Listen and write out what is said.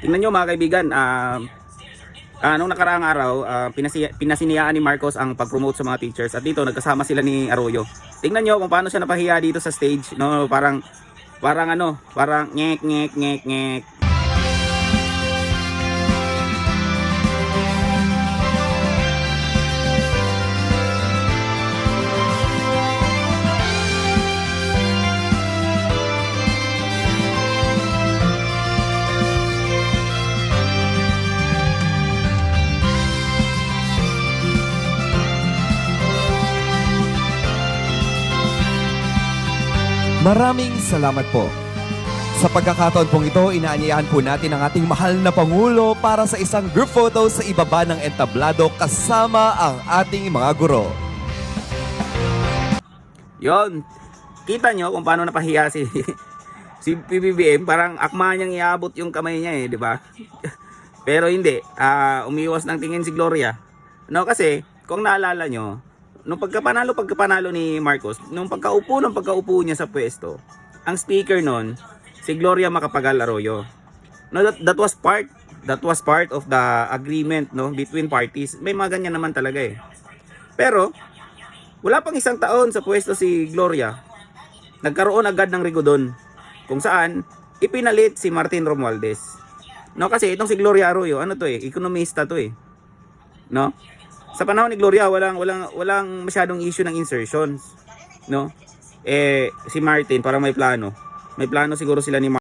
Tingnan nyo mga kaibigan, nung nakaraang araw, pinasiniyaan ni Marcos ang pag-promote sa mga teachers at dito nagkasama sila ni Arroyo. Tingnan nyo kung paano siya napahiya dito sa stage, no? Parang ngek ngek ngek ngek. Maraming salamat po. Sa pagkakataon pong ito, inaanyayahan po natin ang ating mahal na Pangulo para sa isang group photo sa ibaba ng entablado kasama ang ating mga guro. Yon, kita nyo kung paano napahiya si PBBM, parang akma niyang iabot yung kamay niya di ba? Pero hindi, umiwas ng tingin si Gloria. No, kasi kung naalala nyo, nung pagkapanalo ni Marcos, nung pagkaupo niya sa pwesto, ang speaker nun, si Gloria Macapagal Arroyo. No, that was part of the agreement, no, between parties. May mga ganyan naman talaga Pero wala pang isang taon sa pwesto si Gloria, nagkaroon agad ng rigodon kung saan ipinalit si Martin Romualdez. No, kasi itong si Gloria Arroyo, ekonomista to no? Sa panahon ni Gloria, walang masyadong issue ng insertions, no? Si Martin parang may plano. May plano siguro sila ni